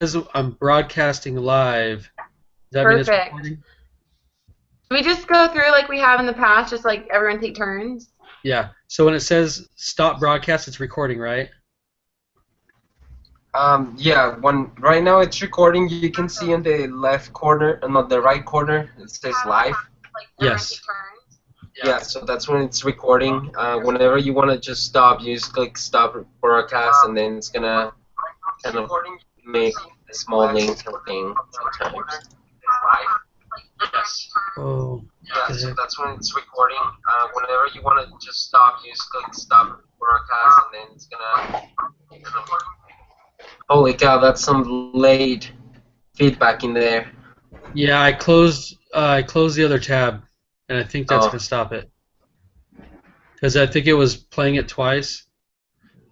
says I'm broadcasting live, does that mean it's Perfect. recording? Can we just go through like we have in the past, just like everyone take turns? Yeah. So when it says stop broadcast, it's recording, right? Yeah, right now it's recording. You can see in the left corner, not the right corner, it says live. Like everyone take Yes. turns? Yeah, so that's when it's recording. Whenever you want to just stop, you just click stop broadcast, and then it's gonna kind of make a small link thing sometimes. Oh, Yeah, the so heck. that's when it's recording. Whenever you want to just stop, you just click stop broadcast, and then it's gonna. Holy cow, that's some late feedback in there. Yeah, I closed the other tab, and I think that's Oh, gonna stop it because I think it was playing it twice.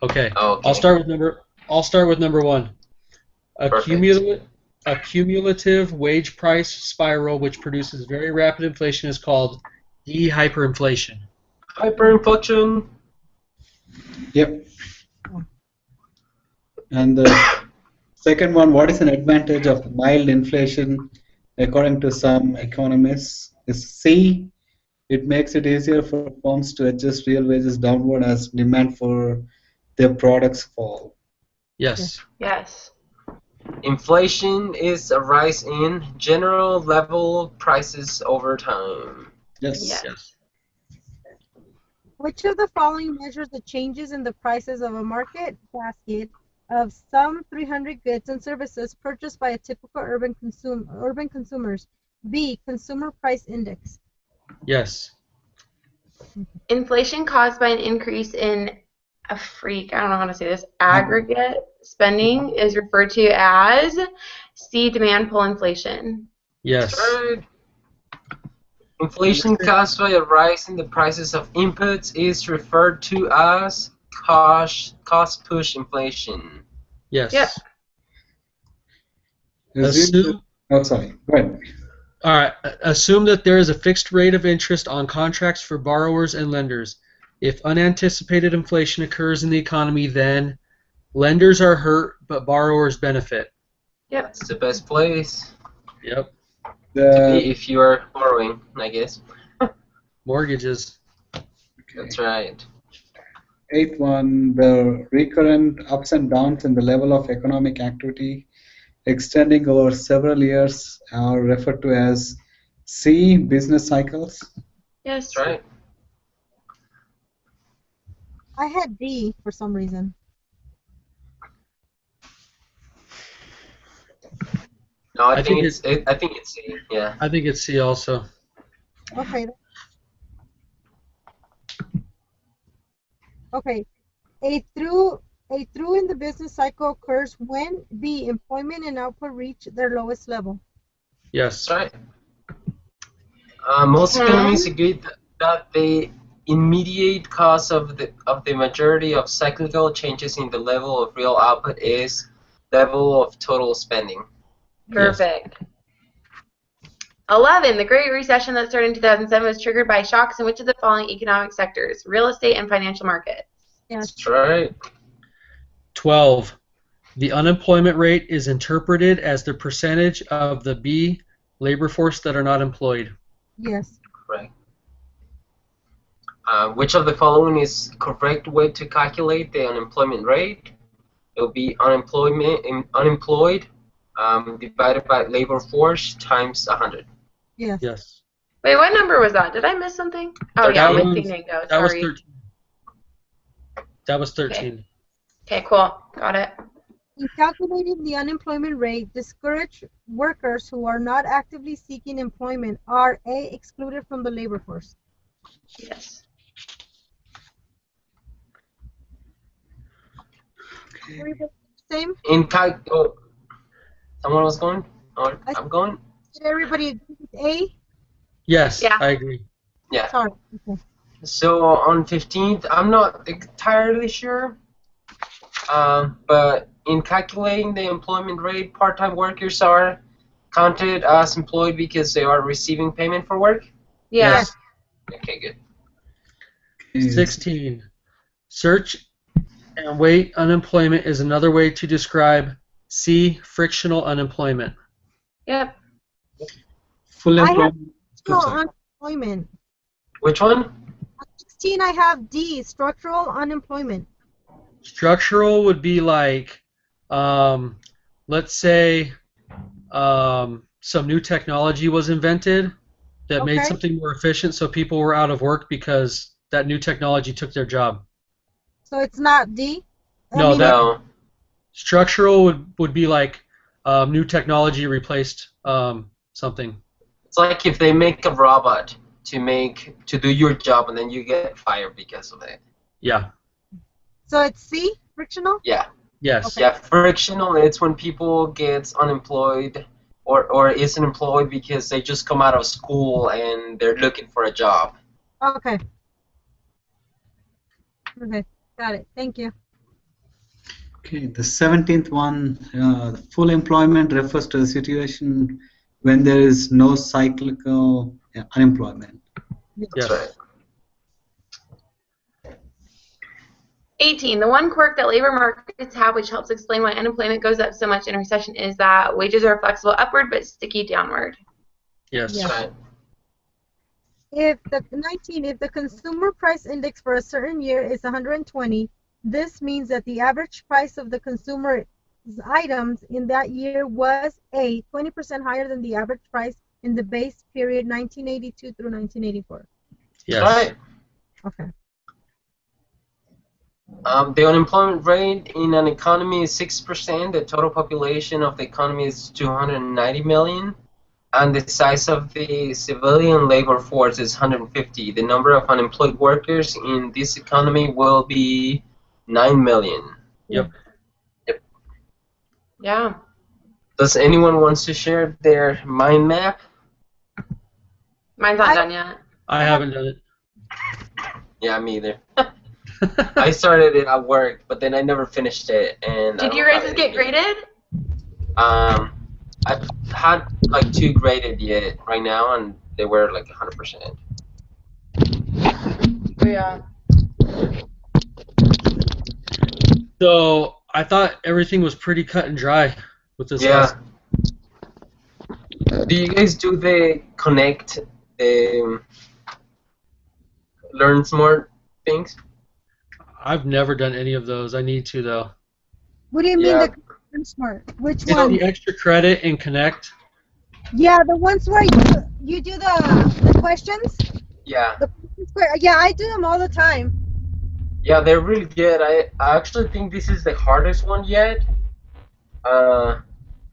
Okay, I'll okay, start with number. I'll start with number one. A perfect. cumulative wage price spiral which produces very rapid inflation is called hyperinflation. Hyperinflation. Yep. And the second one, what is an advantage of mild inflation according to some economists? Is C, it makes it easier for firms to adjust real wages downward as demand for their products fall. Yes. Yes. Inflation is a rise in general level prices over time. Yes. Yes. Which of the following measures the changes in the prices of a market basket of some 300 goods and services purchased by a typical urban consumers? B. Consumer Price Index. Yes. Inflation caused by an increase in I don't know how to say this, aggregate spending is referred to as C, demand pull inflation. Yes. Third, inflation caused by a rise in the prices of inputs is referred to as cost push inflation. Yep. Yes. Assume, Assume oh, sorry. Go ahead. all right. Assume that there is a fixed rate of interest on contracts for borrowers and lenders. If unanticipated inflation occurs in the economy, then lenders are hurt, but borrowers benefit. Yep. That's the best place Yep. to The be if you are borrowing, I guess. Mortgages. That's right. eighth one, the recurrent ups and downs in the level of economic activity extending over several years are referred to as C, business cycles. Yes. That's right. I had D for some reason. No, I I think think it. I think it's C. Yeah. I think it's C also. Okay. Okay. A through a through in the business cycle occurs when B. Employment and output reach their lowest level. That's Yes. right. Most economists 10. agree that the immediate cause of the majority of cyclical changes in the level of real output is level of total spending. Yes. Perfect. 11. The Great Recession that started in 2007 was triggered by shocks in which of the following economic sectors? Real estate and financial markets. Yes. That's right. 12. The unemployment rate is interpreted as the percentage of the B labor force that are not employed. Yes. Correct. Which of the following is correct way to calculate the unemployment rate? It will be unemployed divided by labor force times 100. Yes. Yes. Wait, what number was that? Did I miss something? Oh, yeah, That 13. my thing was didn't go. that was Sorry. 13. That was Okay. 13. Okay, cool. Got it. In calculating the unemployment rate, discouraged workers who are not actively seeking employment are A. Excluded from the labor force. Yes. Everybody same? Oh, someone was going? Or I I'm going? Did everybody agree with A? Yes, Yeah. I agree. Yeah. Sorry. Okay. So on 15th, I'm not entirely sure, but in calculating the employment rate, part-time workers are counted as employed because they are receiving payment for work? Yeah. Yes. Okay, good. Is 16. Search and weight unemployment is another way to describe C, frictional unemployment. Yep. Full I have employment. structural Sorry. unemployment. Which one? On 16, I have D, structural unemployment. Structural would be like, let's say, some new technology was invented that made Okay. something more efficient, so people were out of work because that new technology took their job. So it's not D? No, that No. structural would be like new technology replaced something. It's like if they make a robot to do your job and then you get fired because of it. Yeah. So it's C, frictional? Yeah. Yes. Okay. Yeah, frictional, it's when people get unemployed or isn't employed because they just come out of school and they're looking for a job. Okay. Okay, got it. Thank you. Okay, the 17th one, full employment refers to a situation when there is no cyclical unemployment. That's Yes. right. 18. The one quirk that labor markets have which helps explain why unemployment goes up so much in a recession is that wages are flexible upward but sticky downward. Yes. Yeah. Right. If the consumer price index for a certain year is 120, this means that the average price of the consumer items in that year was A, 20% higher than the average price in the base period 1982 through 1984. Yes. Right. Okay. The unemployment rate in an economy is 6%. The total population of the economy is 290 million. And the size of the civilian labor force is 150. The number of unemployed workers in this economy will be 9 million. Yep. Yeah. Does anyone want to share their mind map? Mine's not done yet. I haven't done it. Yeah, me either. I started it at work, but then I never finished it. And Did your races get graded? I've had like 2 graded yet right now, and they were like 100%. Yeah. So I thought everything was pretty cut and dry with this Yeah. lesson. Do you guys do the connect, learn smart things? I've never done any of those. I need to though. What do you mean Yeah. the smart? Which You know, one? the extra credit and connect. Yeah, the ones where you do the questions. Yeah. Yeah, I do them all the time. Yeah, they're really good. I actually think this is the hardest one yet.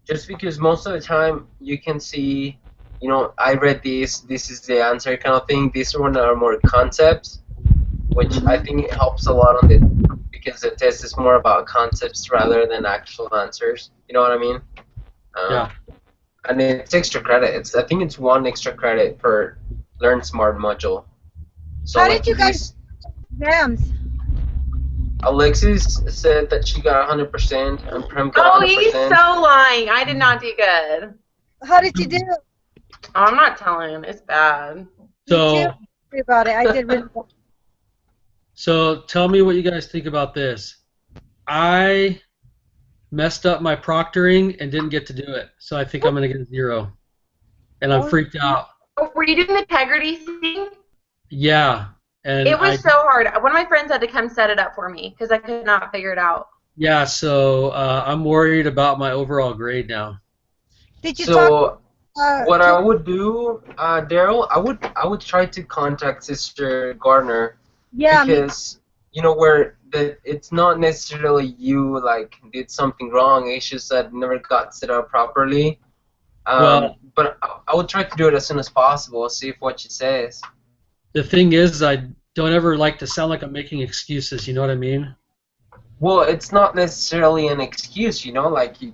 Just because most of the time you can see, I read this is the answer kind of thing. These one are more concepts, which I think it helps a lot because the test is more about concepts rather than actual answers. You know what I mean? Yeah. And it's extra credit. I think it's 1 extra credit per Learn Smart module. So How like did you guys exams? Alexis said that she got 100% and Prem got Oh, 100%. he's so lying. I did not do good. How did you do? Oh, I'm not telling. It's bad. Me So too. Sorry about it. I did really well. so tell me what you guys think about this. I messed up my proctoring and didn't get to do it, so I think I'm gonna get a 0, and I'm freaked out. Oh, were you doing the integrity thing? Yeah, and It was so hard. One of my friends had to come set it up for me because I could not figure it out. yeah. So I'm worried about my overall grade now. Did you So what I talk? would do, Daryl, I would try to contact Sister Gardner Yeah, me. because where it's not necessarily you like did something wrong. It's just that it never got set up properly. Well, But I would try to do it as soon as possible. See if what she says. the thing is, I don't ever like to sound like I'm making excuses. You know what I mean? Well, it's not necessarily an excuse, like you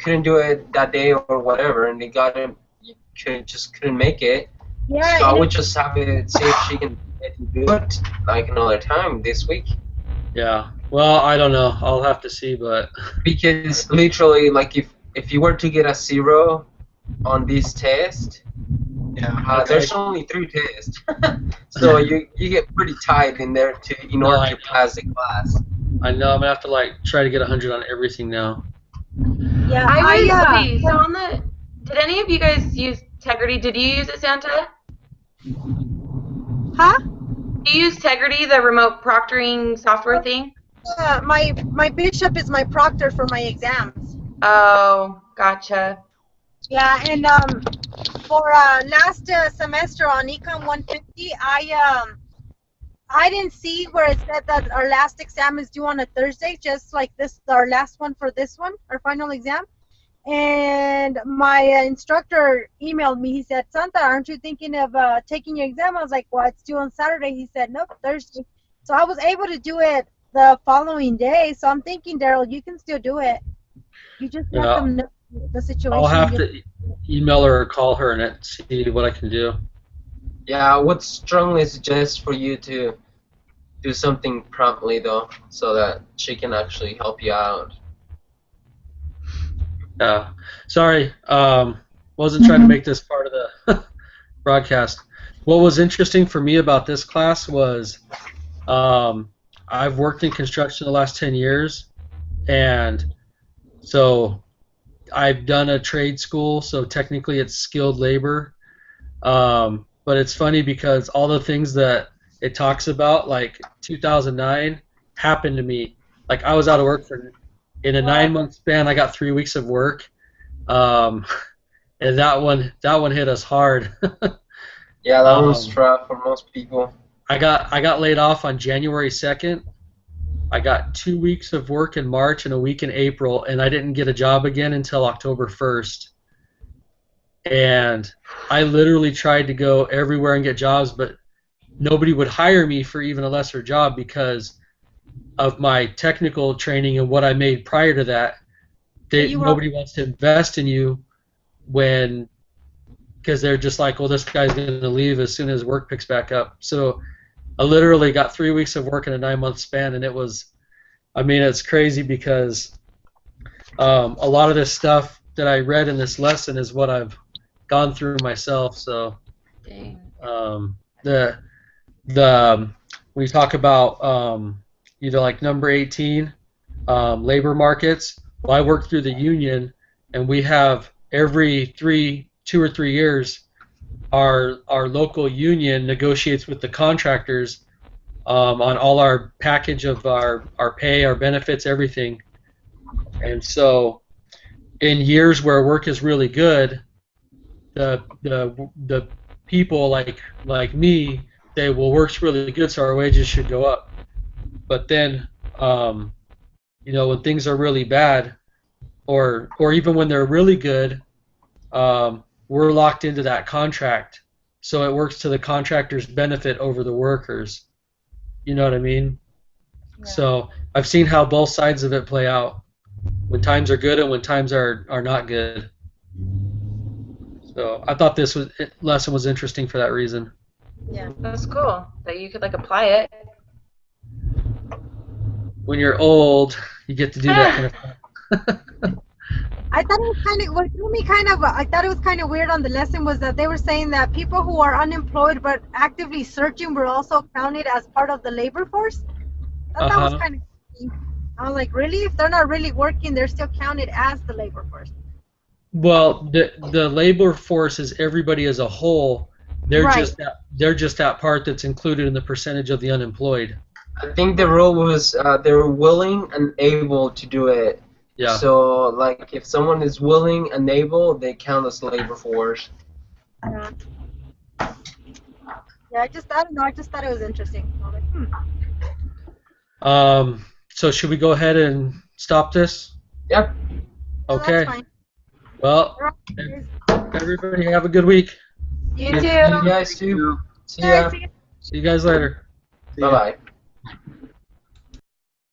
couldn't do it that day or whatever, and you couldn't make it. Yeah, So I and would just have it see if she can let you do it like another time this week. Yeah. Well, I don't know. I'll have to see, but Because literally, like if you were to get a 0 on this test, okay. there's only 3 tests, so you get pretty tight in there in order to pass the class. I know I'm gonna have to try to get 100 on everything now. Okay, so on the, did any of you guys use Tegrity? Did you use it, Santa? Huh? Do you use Tegrity, the remote proctoring software thing? My bishop is my proctor for my exams. Oh, gotcha. Yeah, and for last semester on Econ 150, I didn't see where it said that our last exam is due on a Thursday, just like this, our last one for this one, our final exam. And my instructor emailed me. He said, Santa, aren't you thinking of taking your exam? I was like, well, it's due on Saturday. He said, nope, Thursday. So I was able to do it the following day. So I'm thinking, Daryl, you can still do it. You just let Yeah, them know the I'll situation. have to email her or call her and see what I can do. Yeah, I would strongly suggest for you to do something promptly though, so that she can actually help you out. Yeah. Sorry, wasn't trying to make this part of the broadcast. What was interesting for me about this class was I've worked in construction the last 10 years, and so I've done a trade school, so technically it's skilled labor. But it's funny because all the things that it talks about, like 2009, happened to me. Like I was out of work in a 9 month span. I got 3 weeks of work, um, and that one hit us hard. Yeah, that one's um, rough for most people. I got laid off on January 2nd. I got 2 weeks of work in March and a week in April, and I didn't get a job again until October 1st. And I literally tried to go everywhere and get jobs, but nobody would hire me for even a lesser job because of my technical training and what I made prior to that. Nobody wants to invest in you when because they're just like, well, this guy's going to leave as soon as work picks back up. So I literally got 3 weeks of work in a 9 month span, and it was, I mean, it's crazy because a lot of this stuff that I read in this lesson is what I've gone through myself. So Dang. the when you talk about either like number 18 labor markets, well, I work through the union, and we have every 2 or 3 years our local union negotiates with the contractors on all our package of our pay, our benefits, everything. And so in years where work is really good, the people like me say, well, work's really good, so our wages should go up. But then, when things are really bad, or even when they're really good, we're locked into that contract, so it works to the contractor's benefit over the workers. You know what I mean? Yeah. So I've seen how both sides of it play out, when times are good and when times are not good. So I thought this lesson was interesting for that reason. Yeah. That's cool that you could like apply it. When you're old, you get to do that kind of stuff. I thought it was kind of what threw me I thought it was kind of weird on the lesson was that they were saying that people who are unemployed but actively searching were also counted as part of the labor force. I thought that was kind of interesting. I was like, really? If they're not really working, they're still counted as the labor force. Well, the labor force is everybody as a whole. They're Right. they're just that part that's included in the percentage of the unemployed. I think the rule was they were willing and able to do it. Yeah. So, like, if someone is willing and able, they count as labor force. Yeah. Yeah, I don't know. I just thought it was interesting. I was like, So should we go ahead and stop this? Yep. No, Okay. that's fine. Well, everybody have a good week. You You too. guys too. See ya. See you guys later. Bye bye.